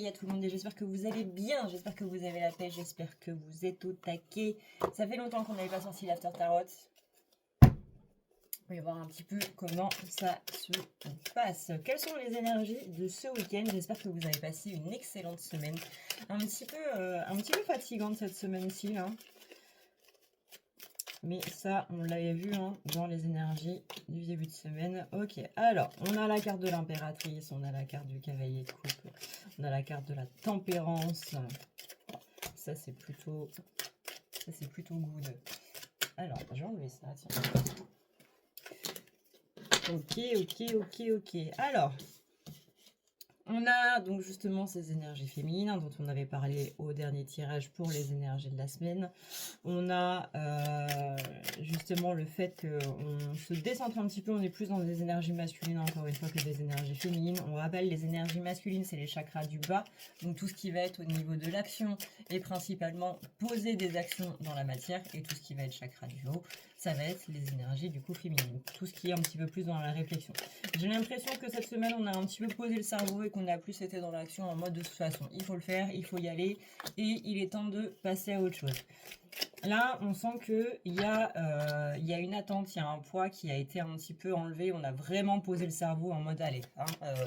à tout le monde et j'espère que vous allez bien, j'espère que vous avez la paix, j'espère que vous êtes au taquet. Ça fait longtemps qu'on n'avait pas sorti l'After Tarot. On va voir un petit peu comment ça se passe. Quelles sont les énergies de ce week-end? J'espère que vous avez passé une excellente semaine. Un petit peu fatigante cette semaine-ci, là. Mais ça, on l'avait vu hein, dans les énergies du début de semaine. Ok, alors, on a la carte de l'impératrice, on a la carte du cavalier de coupe, on a la carte de la tempérance. Ça, c'est plutôt good. Alors, je vais enlever ça, tiens. Ok. Alors, on a donc justement ces énergies féminines dont on avait parlé au dernier tirage pour les énergies de la semaine. On a justement le fait qu'on se décentre un petit peu, on est plus dans des énergies masculines encore une fois que des énergies féminines. On rappelle, les énergies masculines, c'est les chakras du bas, donc tout ce qui va être au niveau de l'action et principalement poser des actions dans la matière, et tout ce qui va être chakra du haut, ça va être les énergies du coup féminines, tout ce qui est un petit peu plus dans la réflexion. J'ai l'impression que cette semaine, on a un petit peu posé le cerveau et qu'on a plus été dans l'action en mode de toute façon, il faut le faire, il faut y aller, et il est temps de passer à autre chose. Là, on sent qu'il y a une attente, il y a un poids qui a été un petit peu enlevé, on a vraiment posé le cerveau en mode allez, hein,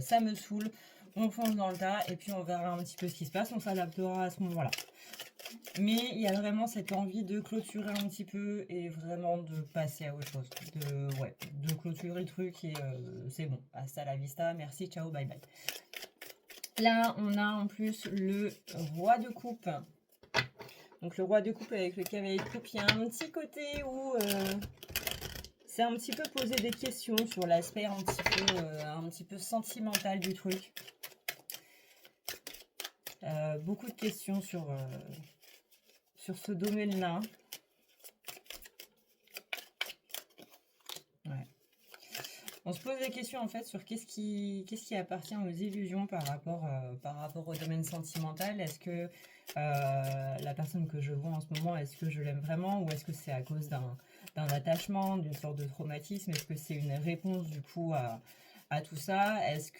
ça me saoule, on fonce dans le tas, et puis on verra un petit peu ce qui se passe, on s'adaptera à ce moment-là. Mais il y a vraiment cette envie de clôturer un petit peu et vraiment de passer à autre chose. De clôturer le truc et c'est bon. Hasta la vista, merci, ciao, bye bye. Là, on a en plus le roi de coupe. Donc le roi de coupe avec le cavalier de coupe, il y a un petit côté où c'est un petit peu poser des questions sur l'aspect un petit peu sentimental du truc. Beaucoup de questions sur ce domaine-là. Ouais. On se pose des questions en fait sur qu'est-ce qui appartient aux illusions par rapport au domaine sentimental. Est-ce que la personne que je vois en ce moment, est-ce que je l'aime vraiment, ou est-ce que c'est à cause d'un attachement, d'une sorte de traumatisme? Est-ce que c'est une réponse du coup à tout ça? Est-ce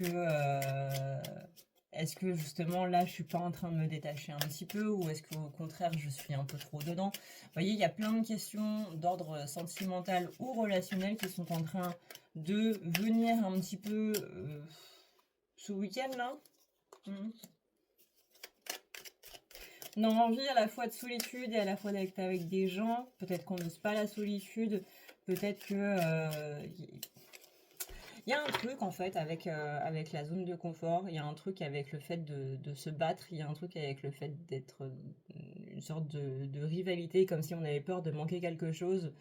que justement là je suis pas en train de me détacher un petit peu, ou est-ce qu'au contraire je suis un peu trop dedans? Vous voyez, il y a plein de questions d'ordre sentimental ou relationnel qui sont en train de venir un petit peu ce week-end là. On a envie à la fois de solitude et à la fois d'être avec des gens. Peut-être qu'on n'ose pas la solitude, peut-être que il y a un truc en fait avec la zone de confort, il y a un truc avec le fait de se battre, il y a un truc avec le fait d'être une sorte de rivalité, comme si on avait peur de manquer quelque chose,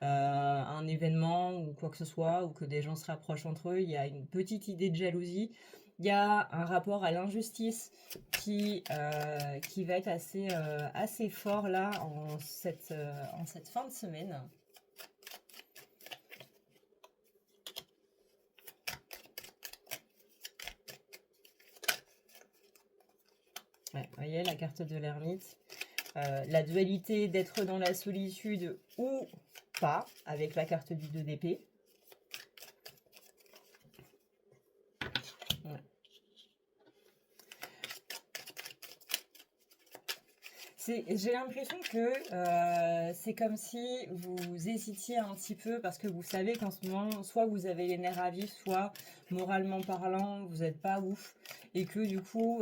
un événement ou quoi que ce soit, ou que des gens se rapprochent entre eux. Il y a une petite idée de jalousie, il y a un rapport à l'injustice qui va être assez fort là en cette fin de semaine. Ouais, vous voyez la carte de l'ermite, la dualité d'être dans la solitude ou pas, avec la carte du 2 d'épée. Ouais. J'ai l'impression que c'est comme si vous hésitiez un petit peu, parce que vous savez qu'en ce moment, soit vous avez les nerfs à vif, soit moralement parlant, vous n'êtes pas ouf, et que du coup...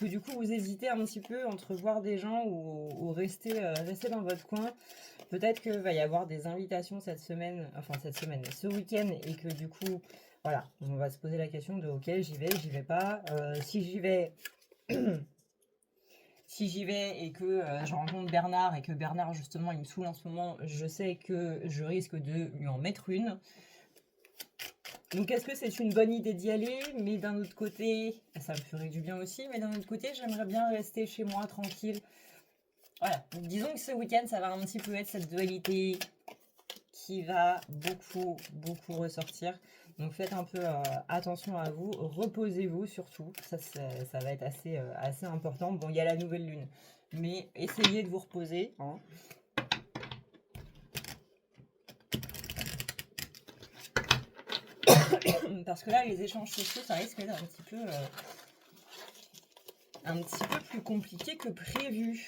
vous hésitez un petit peu entre voir des gens ou rester dans votre coin. Peut-être qu'il va y avoir des invitations ce week-end, et que du coup, voilà, on va se poser la question de ok, j'y vais pas. Si j'y vais, et que je rencontre Bernard, et que Bernard justement il me saoule en ce moment, je sais que je risque de lui en mettre une. Donc est-ce que c'est une bonne idée d'y aller? Mais d'un autre côté, ça me ferait du bien aussi, mais d'un autre côté, j'aimerais bien rester chez moi tranquille. Voilà, donc disons que ce week-end, ça va un petit peu être cette dualité qui va beaucoup ressortir. Donc faites un peu attention à vous, reposez-vous surtout, ça va être assez important. Bon, il y a la nouvelle lune, mais essayez de vous reposer, hein. Parce que là, les échanges sociaux, ça risque d'être un petit peu plus compliqué que prévu.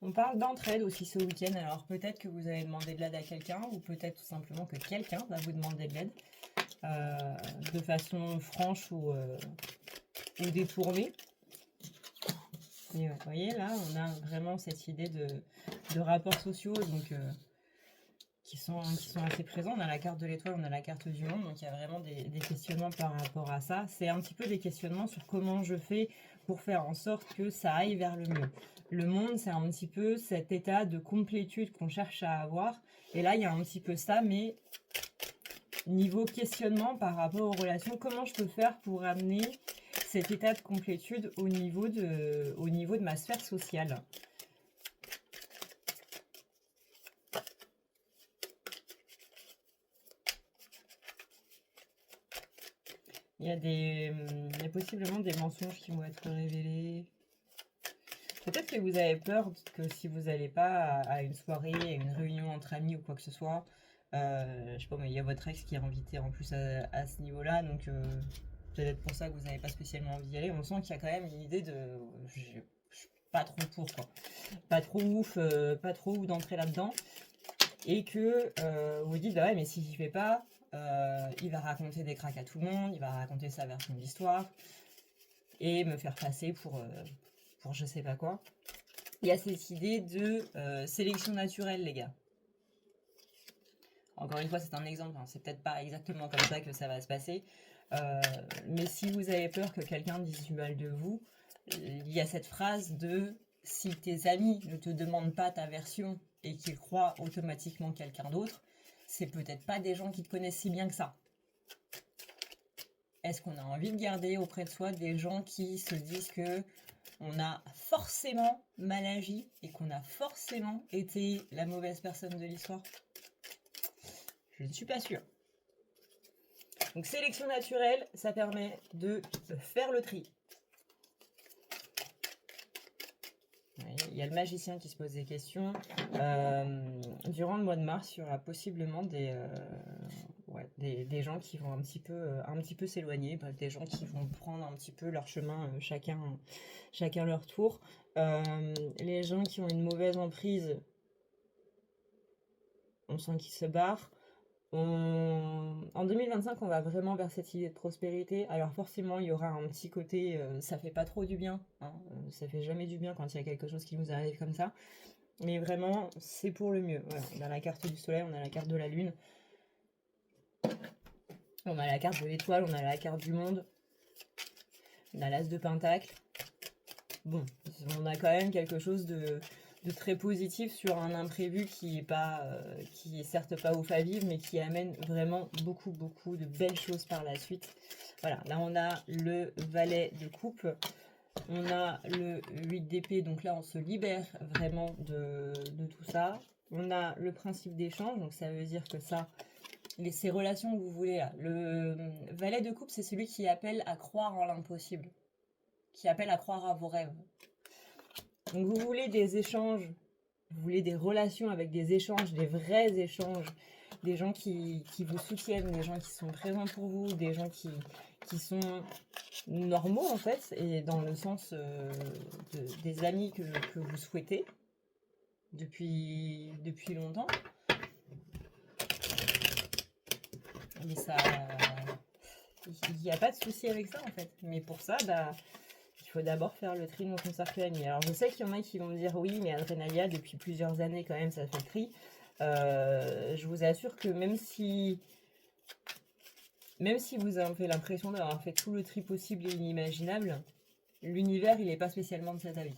On parle d'entraide aussi ce week-end, alors peut-être que vous avez demandé de l'aide à quelqu'un, ou peut-être tout simplement que quelqu'un va vous demander de l'aide de façon franche ou détournée. Et vous voyez, là, on a vraiment cette idée de rapports sociaux donc, qui sont assez présents. On a la carte de l'étoile, on a la carte du monde, donc il y a vraiment des questionnements par rapport à ça. C'est un petit peu des questionnements sur comment je fais pour faire en sorte que ça aille vers le mieux. Le monde, c'est un petit peu cet état de complétude qu'on cherche à avoir. Et là, il y a un petit peu ça, mais niveau questionnement par rapport aux relations, comment je peux faire pour amener cet état de complétude au niveau de ma sphère sociale. Il y a possiblement des mensonges qui vont être révélés. Peut-être que vous avez peur que si vous n'allez pas à une soirée, à une réunion entre amis ou quoi que ce soit, je sais pas, mais il y a votre ex qui est invité en plus à ce niveau-là, donc peut-être pour ça que vous n'avez pas spécialement envie d'y aller. On sent qu'il y a quand même une idée de... Je suis pas trop pour, quoi. Pas trop ouf d'entrer là-dedans. Et que vous dites, bah ouais, mais si j'y vais pas, il va raconter des cracks à tout le monde, il va raconter sa version de l'histoire, et me faire passer pour je sais pas quoi. Il y a cette idée de sélection naturelle, les gars. Encore une fois, c'est un exemple, hein. C'est peut-être pas exactement comme ça que ça va se passer. Mais si vous avez peur que quelqu'un dise du mal de vous, il y a cette phrase de si tes amis ne te demandent pas ta version et qu'ils croient automatiquement quelqu'un d'autre, c'est peut-être pas des gens qui te connaissent si bien que ça. Est-ce qu'on a envie de garder auprès de soi des gens qui se disent que on a forcément mal agi et qu'on a forcément été la mauvaise personne de l'histoire? Je ne suis pas sûre. Donc sélection naturelle, ça permet de faire le tri. Il y a le magicien qui se pose des questions. Durant le mois de mars, il y aura possiblement des gens qui vont un petit peu s'éloigner, bref, des gens qui vont prendre un petit peu leur chemin, chacun leur tour. Les gens qui ont une mauvaise emprise, on sent qu'ils se barrent. En 2025, on va vraiment vers cette idée de prospérité. Alors forcément, il y aura un petit côté, ça fait pas trop du bien, hein, ça fait jamais du bien quand il y a quelque chose qui nous arrive comme ça. Mais vraiment, c'est pour le mieux. Voilà. On a la carte du soleil, on a la carte de la lune, on a la carte de l'étoile, on a la carte du monde, on a l'as de pentacle. Bon, on a quand même quelque chose de très positif sur un imprévu qui est certes pas ouf à vivre, mais qui amène vraiment beaucoup de belles choses par la suite. Voilà, là on a le valet de coupe, on a le 8 d'épée, donc là on se libère vraiment de tout ça. On a le principe d'échange, donc ça veut dire que ça, ces relations que vous voulez là, le valet de coupe, c'est celui qui appelle à croire en l'impossible, qui appelle à croire à vos rêves. Donc vous voulez des échanges, vous voulez des relations avec des échanges, des vrais échanges, des gens qui vous soutiennent, des gens qui sont présents pour vous, des gens qui sont normaux en fait, et dans le sens des amis que vous souhaitez depuis longtemps. Mais ça, il n'y a pas de souci avec ça en fait. Mais pour ça, il faut d'abord faire le tri dans son cercle d'amis. Alors je sais qu'il y en a qui vont me dire oui, mais Adrenalia, depuis plusieurs années quand même, ça fait le tri. Je vous assure que même si vous avez l'impression d'avoir fait tout le tri possible et inimaginable, l'univers, il n'est pas spécialement de cet avis.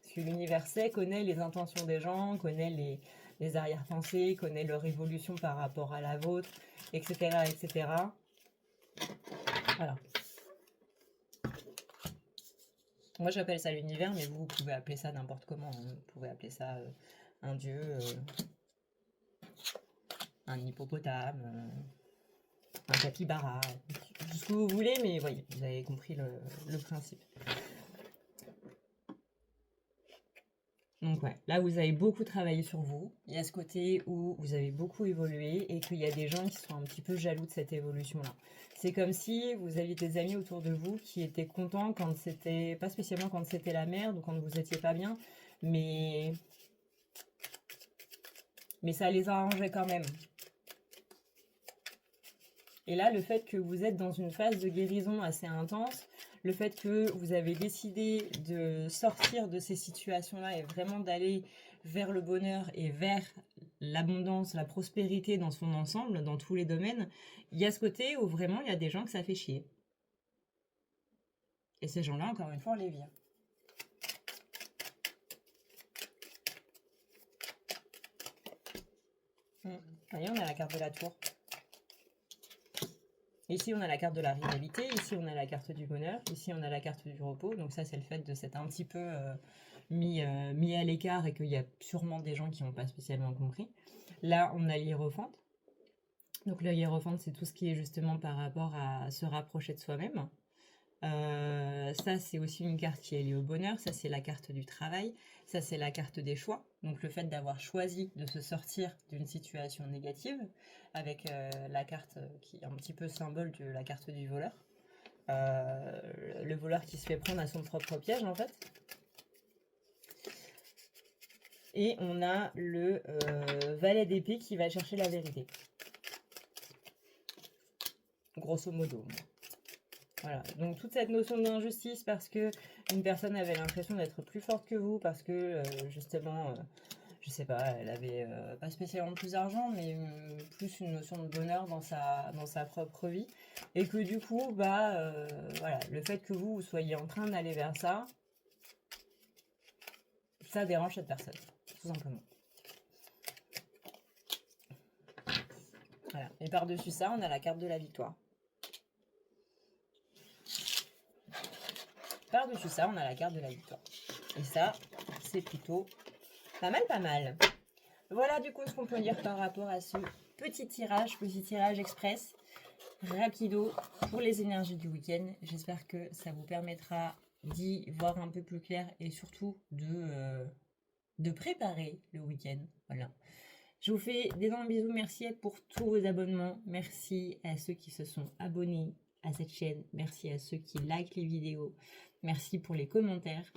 Parce que l'univers connaît les intentions des gens, connaît les arrière-pensées, connaît leur évolution par rapport à la vôtre, etc. etc. Voilà. Moi, j'appelle ça l'univers, mais vous pouvez appeler ça n'importe comment. Vous pouvez appeler ça un dieu. un hippopotame, un capybara, tout ce que vous voulez, mais voyez, vous avez compris le principe. Donc ouais, là vous avez beaucoup travaillé sur vous. Il y a ce côté où vous avez beaucoup évolué et qu'il y a des gens qui sont un petit peu jaloux de cette évolution-là. C'est comme si vous aviez des amis autour de vous qui étaient contents quand c'était, pas spécialement quand c'était la merde ou quand vous étiez pas bien, mais ça les arrangeait quand même. Et là, le fait que vous êtes dans une phase de guérison assez intense, le fait que vous avez décidé de sortir de ces situations-là et vraiment d'aller vers le bonheur et vers l'abondance, la prospérité dans son ensemble, dans tous les domaines, il y a ce côté où vraiment il y a des gens que ça fait chier. Et ces gens-là, encore une fois, on les vire. Vous voyez, on a la carte de la tour. Ici, on a la carte de la rivalité. Ici, on a la carte du bonheur. Ici, on a la carte du repos. Donc ça, c'est le fait de s'être un petit peu mis à l'écart et qu'il y a sûrement des gens qui n'ont pas spécialement compris. Là, on a l'hiérophante. Donc le hiérophante, c'est tout ce qui est justement par rapport à se rapprocher de soi-même. Ça, c'est aussi une carte qui est liée au bonheur. Ça, c'est la carte du travail. Ça, c'est la carte des choix. Donc, le fait d'avoir choisi de se sortir d'une situation négative avec la carte qui est un petit peu symbole de la carte du voleur. Le voleur qui se fait prendre à son propre piège, en fait. Et on a le valet d'épée qui va chercher la vérité. Grosso modo. Voilà, donc toute cette notion d'injustice parce que une personne avait l'impression d'être plus forte que vous, parce que justement, je sais pas, elle avait pas spécialement plus d'argent, mais plus une notion de bonheur dans sa propre vie, et que du coup, voilà, le fait que vous soyez en train d'aller vers ça, ça dérange cette personne, tout simplement. Voilà, et par-dessus ça, on a la carte de la victoire. Par-dessus ça, on a la carte de la victoire. Et ça, c'est plutôt pas mal. Voilà du coup ce qu'on peut dire par rapport à ce petit tirage express, rapido, pour les énergies du week-end. J'espère que ça vous permettra d'y voir un peu plus clair et surtout de préparer le week-end. Voilà. Je vous fais d'énormes bisous. Merci pour tous vos abonnements. Merci à ceux qui se sont abonnés à cette chaîne. Merci à ceux qui likent les vidéos. Merci pour les commentaires.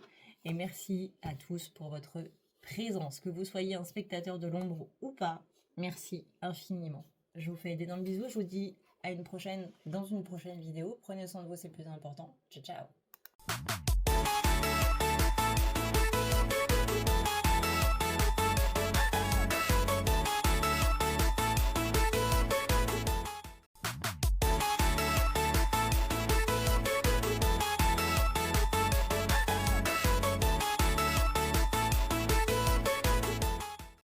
Et merci à tous pour votre présence. Que vous soyez un spectateur de l'ombre ou pas, merci infiniment. Je vous fais d'énormes bisous. Je vous dis à dans une prochaine vidéo. Prenez soin de vous, c'est le plus important. Ciao, ciao.